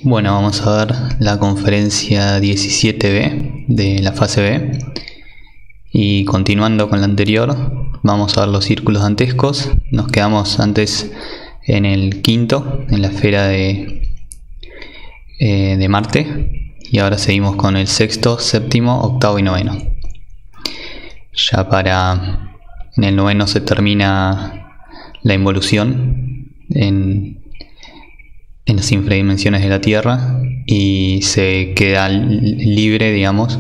Bueno, vamos a ver la conferencia 17B de la fase B. Y continuando con la anterior, vamos a ver los círculos dantescos. Nos quedamos antes en el quinto, en la esfera de Marte. Y ahora seguimos con el sexto, séptimo, octavo y noveno. En el noveno se termina la involución en las infradimensiones de la Tierra y se queda libre, digamos,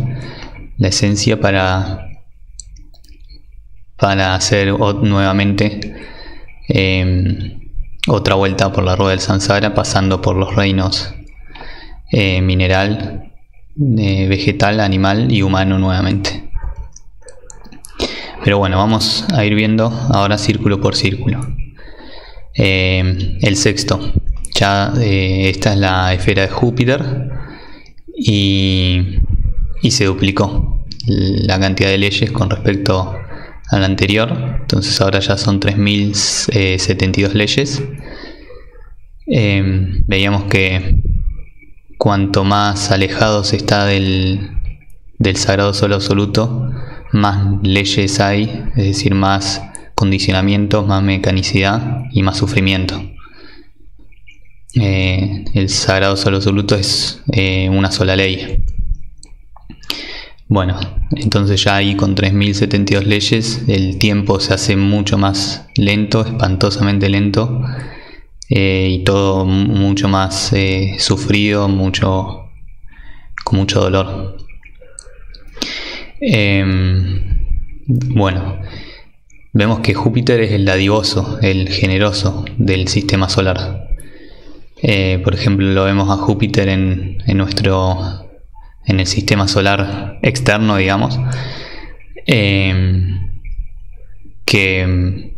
la esencia para hacer nuevamente otra vuelta por la rueda del samsara, pasando por los reinos mineral, vegetal, animal y humano nuevamente. Pero bueno, vamos a ir viendo ahora círculo por círculo. El sexto. Esta es la esfera de Júpiter y se duplicó la cantidad de leyes con respecto a la anterior. Entonces ahora ya son 3072 leyes. Veíamos que cuanto más alejado se está del sagrado sol absoluto, más leyes hay, es decir, más condicionamientos, más mecanicidad y más sufrimiento. El sagrado sol absoluto es una sola ley. Bueno, entonces ya ahí con 3072 leyes el tiempo se hace mucho más lento, espantosamente lento, y todo mucho más sufrido, con mucho dolor. Bueno, vemos que Júpiter es el dadivoso, el generoso del sistema solar. Por ejemplo, lo vemos a Júpiter en el sistema solar externo, digamos, que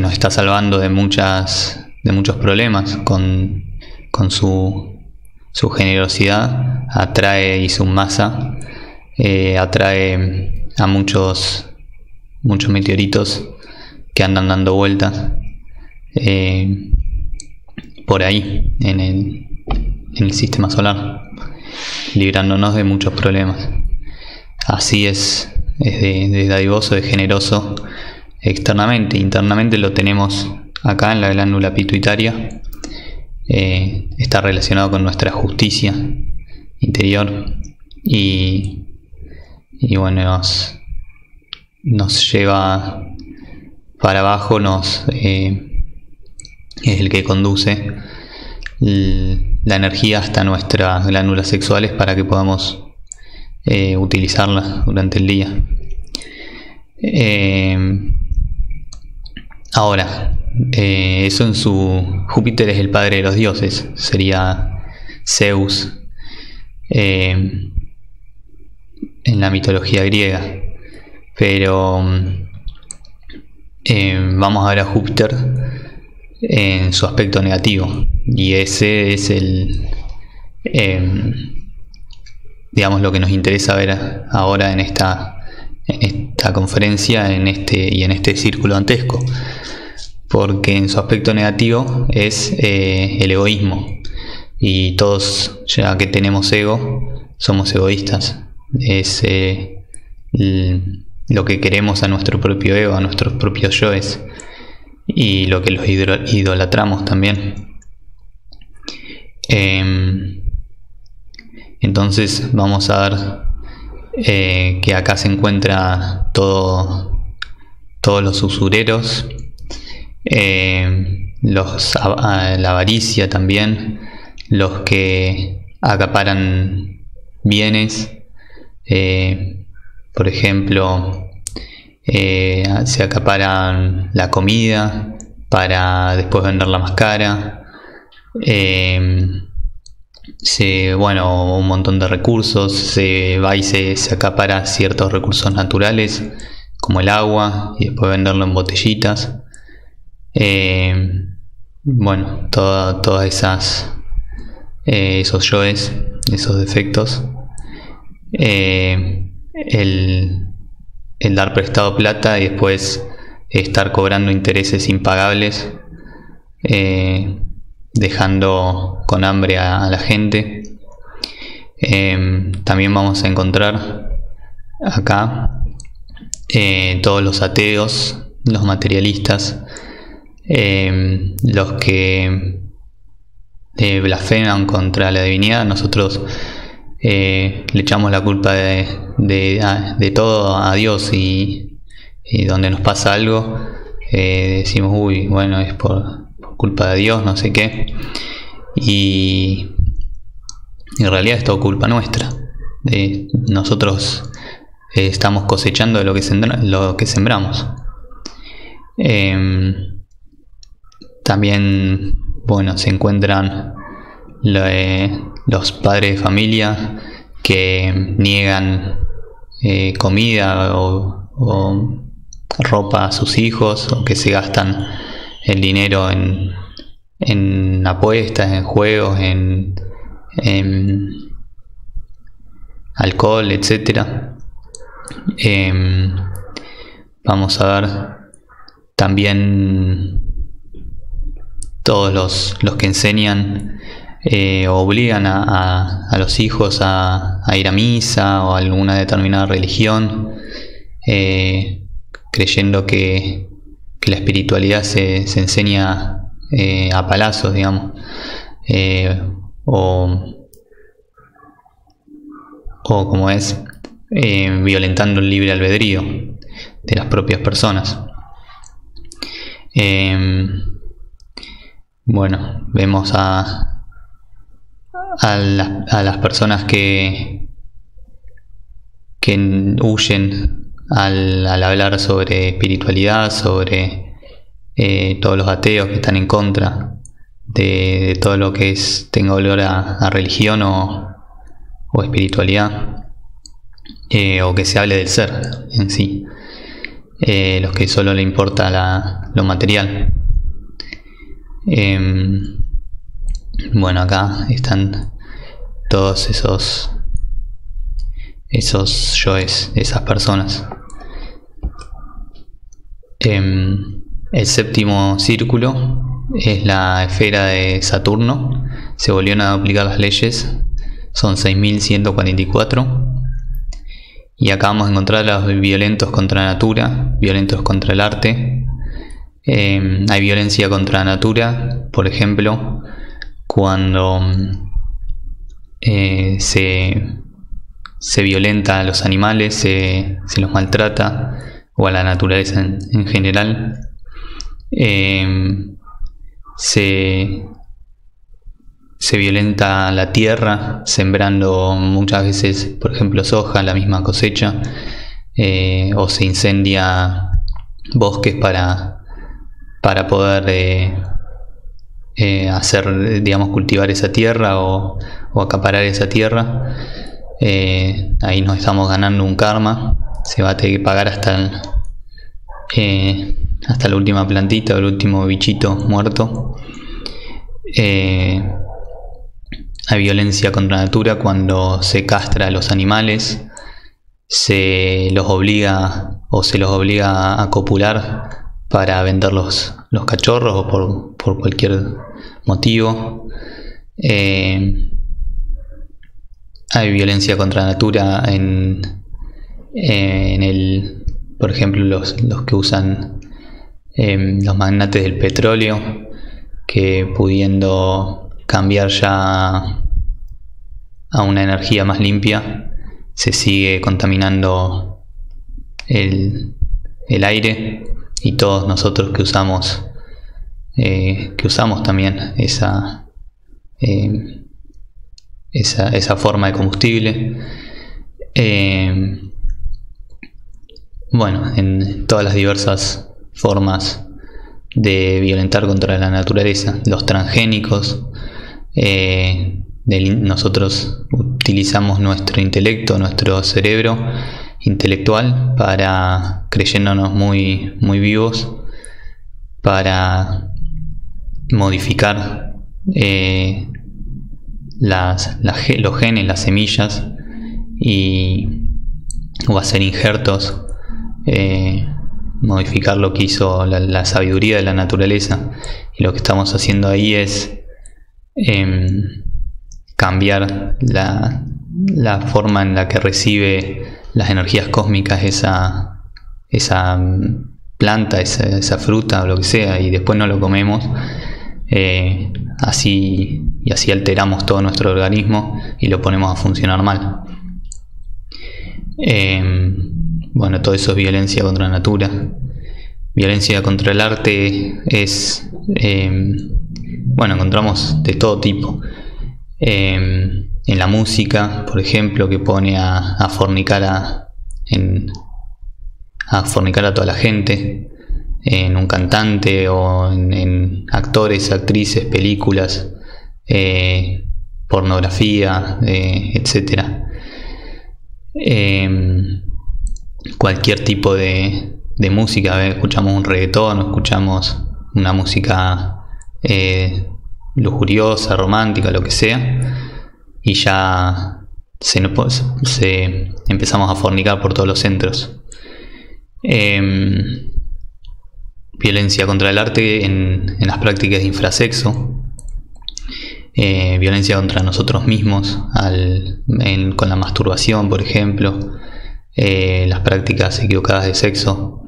nos está salvando de muchos problemas con su generosidad. Atrae, y su masa atrae a muchos meteoritos que andan dando vueltas por ahí en el sistema solar, librándonos de muchos problemas. Así es de dadivoso, de generoso externamente. Internamente lo tenemos acá en la glándula pituitaria. Está relacionado con nuestra justicia interior y bueno, nos lleva para abajo, es el que conduce la energía hasta nuestras glándulas sexuales para que podamos utilizarlas durante el día. Ahora, eso en su... Júpiter es el padre de los dioses, sería Zeus en la mitología griega, pero vamos a ver a Júpiter en su aspecto negativo, y ese es digamos, lo que nos interesa ver ahora en esta conferencia, en este círculo dantesco, porque en su aspecto negativo es el egoísmo, y todos, ya que tenemos ego, somos egoístas. Es lo que queremos a nuestro propio ego, a nuestros propios yoes, y lo que los idolatramos también. Entonces vamos a ver que acá se encuentra todos los usureros, la avaricia también, los que acaparan bienes, por ejemplo, se acaparan la comida para después venderla más cara, un montón de recursos, se va y se acapara ciertos recursos naturales como el agua y después venderlo en botellitas. Todas esos yoes, esos defectos, el dar prestado plata y después estar cobrando intereses impagables, dejando con hambre a la gente. También vamos a encontrar acá todos los ateos, los materialistas, los que blasfeman contra la divinidad. Nosotros le echamos la culpa de todo a Dios, y donde nos pasa algo decimos, uy, bueno, es por culpa de Dios, no sé qué, y en realidad es todo culpa nuestra. Nosotros estamos cosechando de lo que sembramos. También, bueno, se encuentran los padres de familia que niegan comida o ropa a sus hijos, o que se gastan el dinero en apuestas, en juegos, en alcohol, etcétera. Vamos a ver también todos los que enseñan obligan a los hijos a ir a misa o a alguna determinada religión, creyendo que la espiritualidad se enseña a palazos, digamos, o como es, violentando el libre albedrío de las propias personas. Bueno, vemos a las personas que huyen al hablar sobre espiritualidad, sobre todos los ateos que están en contra de todo lo que tenga olor a religión o espiritualidad, o que se hable del ser en sí, los que solo le importa lo material. Bueno, acá están todos esos yoes, esas personas. El séptimo círculo es la esfera de Saturno. Se volvieron a duplicar las leyes, son 6144. Y acá vamos a encontrar los violentos contra la natura, violentos contra el arte. Hay violencia contra la natura, por ejemplo, cuando se violenta a los animales, se los maltrata, o a la naturaleza en general. Se violenta la tierra, sembrando muchas veces, por ejemplo, soja, la misma cosecha, o se incendia bosques para poder hacer, digamos, cultivar esa tierra o acaparar esa tierra. Ahí nos estamos ganando un karma. Se va a tener que pagar hasta la última plantita o el último bichito muerto. Hay violencia contra la natura cuando se castra a los animales, se los obliga a copular para vender los cachorros, o por cualquier motivo. Hay violencia contra la natura por ejemplo, los que usan los magnates del petróleo, que pudiendo cambiar ya a una energía más limpia, se sigue contaminando el aire, y todos nosotros que usamos también esa forma de combustible. Bueno, en todas las diversas formas de violentar contra la naturaleza, los transgénicos. Nosotros utilizamos nuestro intelecto, nuestro cerebro intelectual, creyéndonos muy, muy vivos, para modificar los genes, las semillas, o hacer injertos, modificar lo que hizo la sabiduría de la naturaleza. Y lo que estamos haciendo ahí es cambiar la forma en la que recibe las energías cósmicas esa planta, esa fruta o lo que sea, y después no lo comemos, así alteramos todo nuestro organismo y lo ponemos a funcionar mal. Bueno, todo eso es violencia contra la natura. Violencia contra el arte es, bueno, encontramos de todo tipo. En la música, por ejemplo, que pone a fornicar a toda la gente, en un cantante o en actores, actrices, películas, pornografía, etcétera. Cualquier tipo de música, escuchamos un reggaetón, escuchamos una música lujuriosa, romántica, lo que sea, y ya empezamos a fornicar por todos los centros. Violencia contra el arte en las prácticas de infrasexo, violencia contra nosotros mismos con la masturbación, por ejemplo, las prácticas equivocadas de sexo,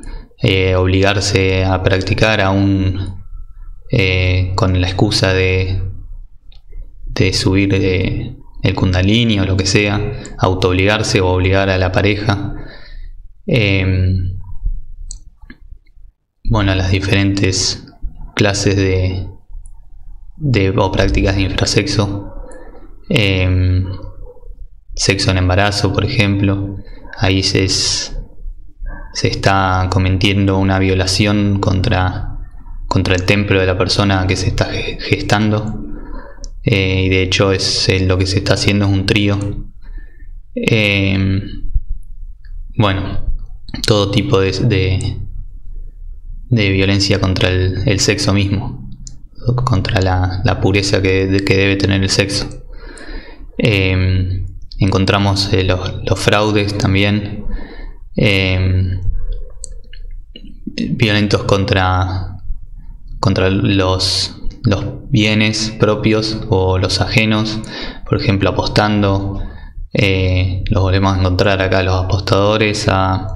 obligarse a practicar aún con la excusa de subir el kundalini o lo que sea, autoobligarse o obligar a la pareja. Bueno, las diferentes clases o prácticas de infrasexo, sexo en embarazo, por ejemplo, ahí se está cometiendo una violación contra el templo de la persona que se está gestando, y de hecho lo que se está haciendo es un trío. Bueno, todo tipo de violencia contra el sexo mismo, contra la pureza que debe tener el sexo. Encontramos los fraudes también, violentos contra los bienes propios o los ajenos, por ejemplo apostando. Los volvemos a encontrar acá, los apostadores, a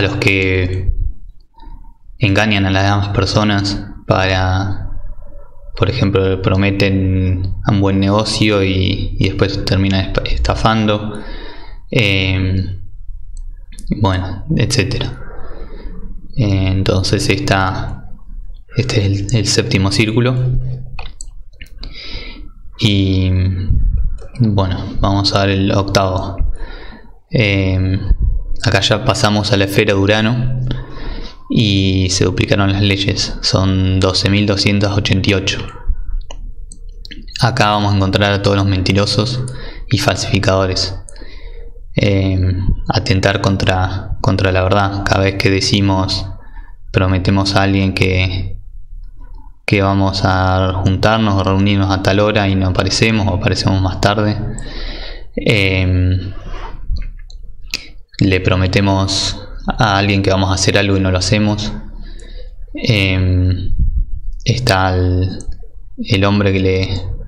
los que engañan a las demás personas por ejemplo, prometen un buen negocio y después terminan estafando, bueno, etcétera. Entonces este es el séptimo círculo, y bueno, vamos a ver el octavo. Acá ya pasamos a la esfera de Urano y se duplicaron las leyes, son 12.288. Acá vamos a encontrar a todos los mentirosos y falsificadores, atentar contra la verdad. Cada vez que prometemos a alguien que vamos a juntarnos o reunirnos a tal hora y no aparecemos o aparecemos más tarde, le prometemos a alguien que vamos a hacer algo y no lo hacemos. Está el hombre que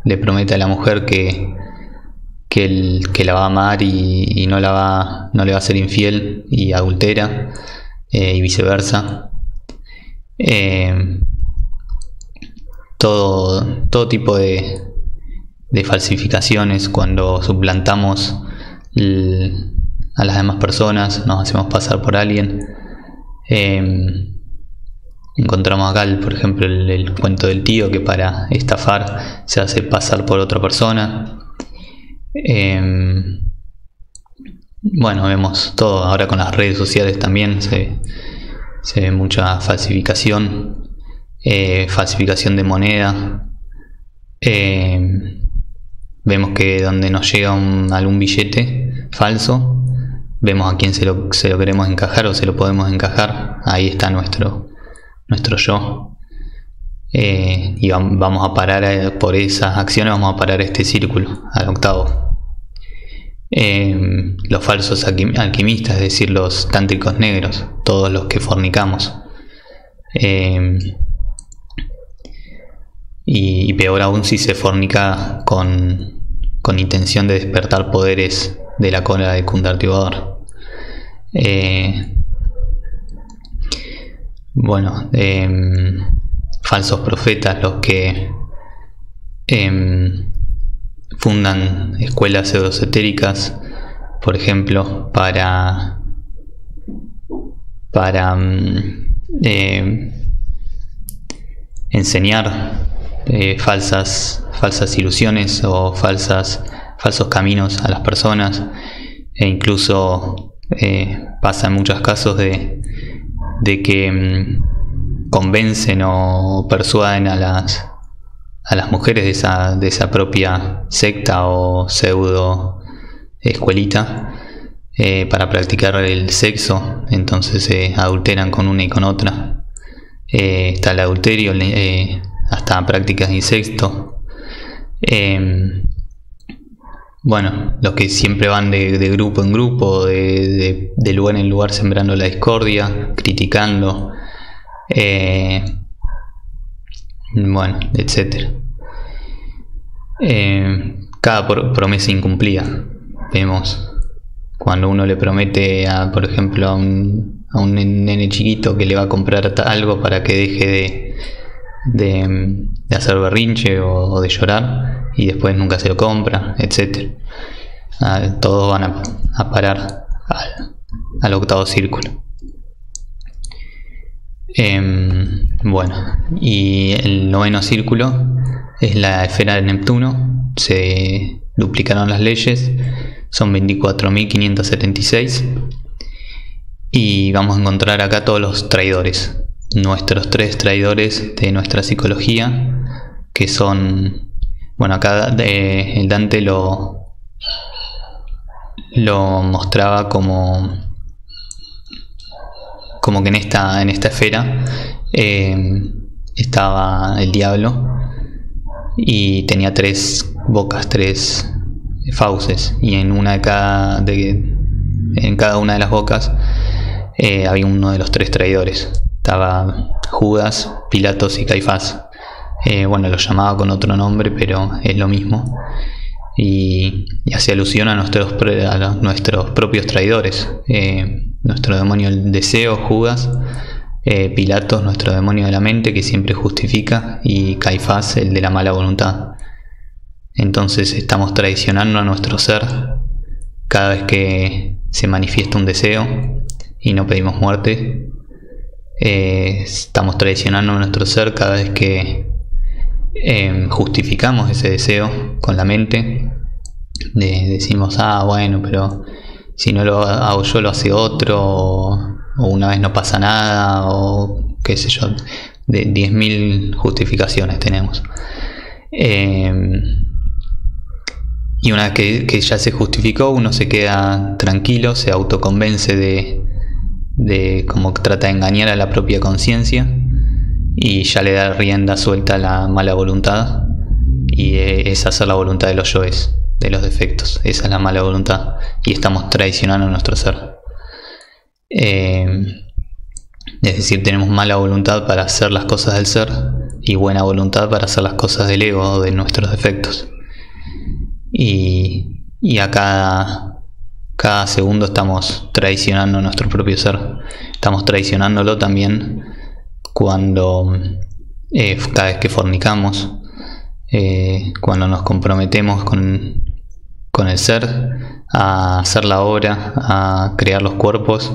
le promete a la mujer que la va a amar y no le va a ser infiel y adultera, y viceversa. Todo tipo de falsificaciones, cuando suplantamos a las demás personas, nos hacemos pasar por alguien. Encontramos acá, por ejemplo, el cuento del tío que para estafar se hace pasar por otra persona. Bueno, vemos todo. Ahora con las redes sociales también se ve mucha falsificación, falsificación de moneda. Vemos que donde nos llega algún billete falso, vemos a quién se lo queremos encajar o se lo podemos encajar. Ahí está nuestro yo, y vamos a parar por esas acciones, vamos a parar este círculo, al octavo. Los falsos alquimistas, es decir, los tántricos negros, todos los que fornicamos, y peor aún si se fornica con intención de despertar poderes de la cola del cundartibador. Falsos profetas, los que fundan escuelas pseudoesotéricas, por ejemplo, para enseñar falsas ilusiones o falsos caminos a las personas, e incluso pasa en muchos casos de que convencen o persuaden a las mujeres de esa propia secta o pseudo escuelita para practicar el sexo. Entonces se adulteran con una y con otra. Está el adulterio, hasta prácticas de incesto. Los que siempre van de grupo en grupo, de lugar en lugar, sembrando la discordia, criticando, etcétera. Cada promesa incumplida. Vemos cuando uno le promete por ejemplo a un nene chiquito que le va a comprar algo para que deje de hacer berrinche o de llorar, y después nunca se lo compra, etcétera. Todos van a parar al octavo círculo. Y el noveno círculo es la esfera de Neptuno. Se duplicaron las leyes, son 24.576, y vamos a encontrar acá todos los traidores, nuestros 3 traidores de nuestra psicología, que son, acá el Dante lo mostraba como que en esta esfera estaba el diablo, y tenía 3 bocas, 3 fauces, y en cada una de las bocas había uno de los 3 traidores. Estaba Judas, Pilatos y Caifás. Lo llamaba con otro nombre, pero es lo mismo, y hace alusión a nuestros propios traidores. Nuestro demonio del deseo, Judas; Pilatos, nuestro demonio de la mente, que siempre justifica; y Caifás, el de la mala voluntad. Entonces estamos traicionando a nuestro ser cada vez que se manifiesta un deseo y no pedimos muerte. Estamos traicionando a nuestro ser cada vez que justificamos ese deseo con la mente. Decimos, pero si no lo hago yo, lo hace otro, o una vez no pasa nada, o qué sé yo, de 10.000 justificaciones tenemos. Y una vez que ya se justificó, uno se queda tranquilo, se autoconvence de cómo trata de engañar a la propia conciencia, y ya le da rienda suelta a la mala voluntad, y es hacer la voluntad de los yoes, de los defectos. Esa es la mala voluntad, y estamos traicionando a nuestro ser. Es decir, tenemos mala voluntad para hacer las cosas del ser y buena voluntad para hacer las cosas del ego o de nuestros defectos. Y a cada segundo estamos traicionando a nuestro propio ser. Estamos traicionándolo también cada vez que fornicamos, cuando nos comprometemos con el ser a hacer la obra, a crear los cuerpos,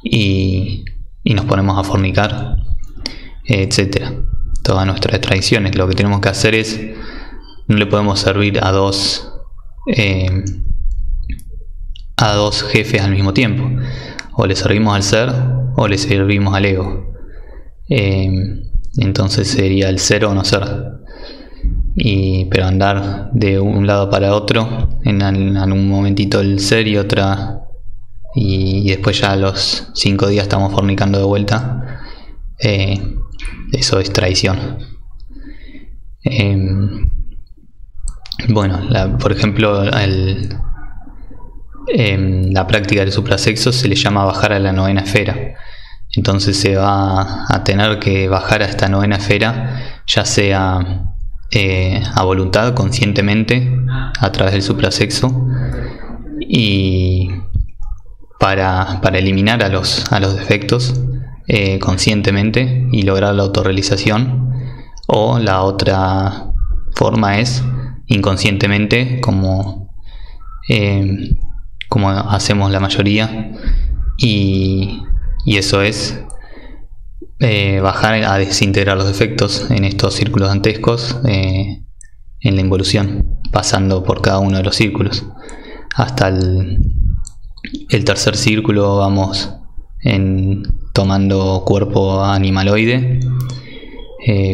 y nos ponemos a fornicar, etcétera. Todas nuestras traiciones. Lo que tenemos que hacer es, no le podemos servir a dos jefes al mismo tiempo. O le servimos al ser o le servimos al ego. Entonces sería el ser o no ser. Pero andar de un lado para otro, en un momentito el ser y después ya a los 5 días estamos fornicando de vuelta, eso es traición. Por ejemplo, la práctica del suprasexo se le llama bajar a la novena esfera. Entonces se va a tener que bajar a esta novena esfera ya sea a voluntad, conscientemente, a través del suprasexo, y para eliminar a los defectos conscientemente y lograr la autorrealización, o la otra forma es inconscientemente, como hacemos la mayoría, y eso es bajar a desintegrar los defectos en estos círculos dantescos en la involución, pasando por cada uno de los círculos. Hasta el tercer círculo vamos tomando cuerpo animaloide,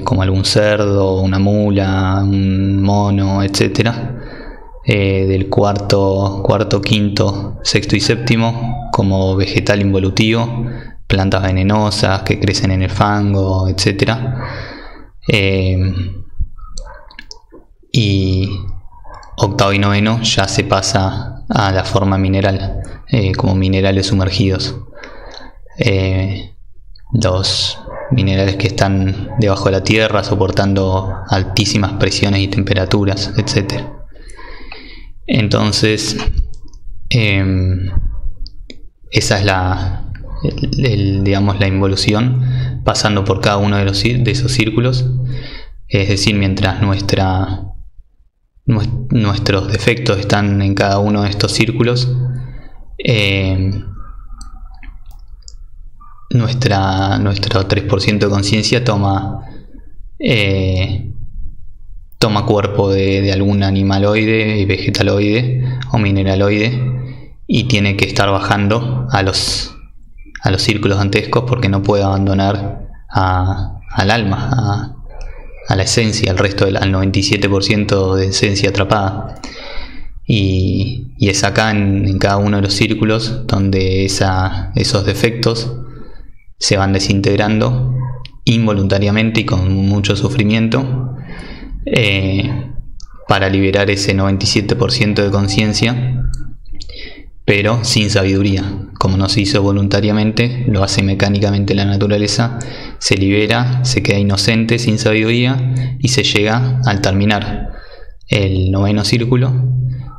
como algún cerdo, una mula, un mono, etc. Del cuarto, quinto, sexto y séptimo como vegetal involutivo, plantas venenosas que crecen en el fango, etc. Y octavo y noveno ya se pasa a la forma mineral, como minerales sumergidos. Los minerales que están debajo de la tierra soportando altísimas presiones y temperaturas, etc. Entonces, esa es digamos, la involución, pasando por cada uno de esos círculos. Es decir, mientras nuestros defectos están en cada uno de estos círculos, nuestro 3% de conciencia toma cuerpo de algún animaloide, vegetaloide o mineraloide, y tiene que estar bajando a los círculos dantescos, porque no puede abandonar al alma, a la esencia, al resto al 97% de esencia atrapada. Y es acá en cada uno de los círculos donde esos defectos se van desintegrando involuntariamente y con mucho sufrimiento, para liberar ese 97% de conciencia, pero sin sabiduría. Como no se hizo voluntariamente, lo hace mecánicamente la naturaleza, se libera, se queda inocente, sin sabiduría, y se llega al terminar el noveno círculo,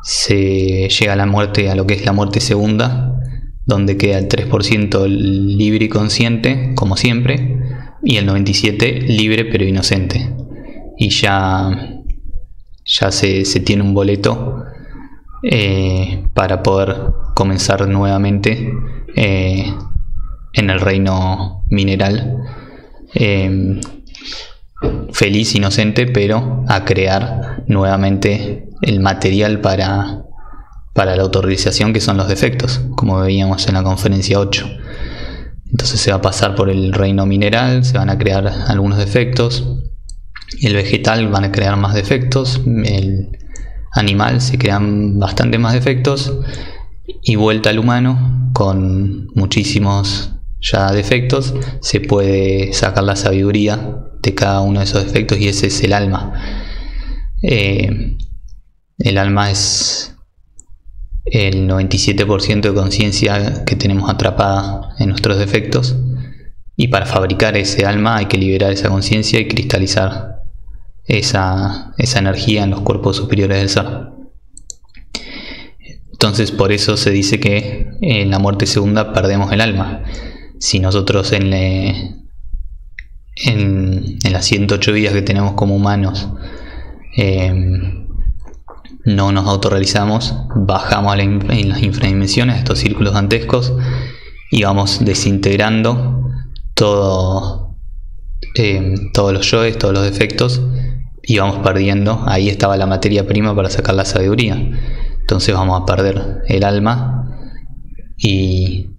se llega a la muerte, a lo que es la muerte segunda, donde queda el 3% libre y consciente, como siempre, y el 97% libre pero inocente. Y ya se tiene un boleto para poder comenzar nuevamente en el reino mineral, feliz, inocente, pero a crear nuevamente el material para la autorrealización, que son los defectos, como veíamos en la conferencia 8. Entonces se va a pasar por el reino mineral, se van a crear algunos defectos, el vegetal van a crear más defectos, el animal se crean bastante más defectos, y vuelta al humano con muchísimos ya defectos, se puede sacar la sabiduría de cada uno de esos defectos, y ese es el alma. El alma es el 97% de conciencia que tenemos atrapada en nuestros defectos, y para fabricar ese alma hay que liberar esa conciencia y cristalizar esa energía en los cuerpos superiores del ser. Entonces, por eso se dice que en la muerte segunda perdemos el alma. Si nosotros en las 108 vidas que tenemos como humanos no nos autorrealizamos, bajamos en las infradimensiones, a estos círculos dantescos, y vamos desintegrando todos los yoes, todos los defectos, y vamos perdiendo. Ahí estaba la materia prima para sacar la sabiduría. Entonces vamos a perder el alma, y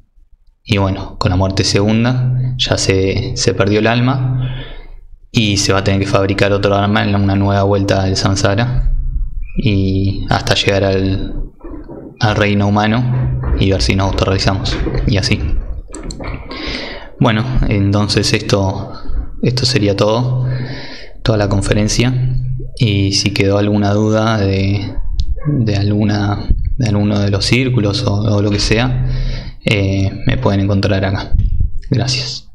bueno, con la muerte segunda ya se perdió el alma, y se va a tener que fabricar otro alma en una nueva vuelta al samsara, y hasta llegar al reino humano y ver si nos autorrealizamos, y así. Bueno, entonces esto sería toda la conferencia, y si quedó alguna duda de alguno de los círculos o lo que sea, me pueden encontrar acá. Gracias.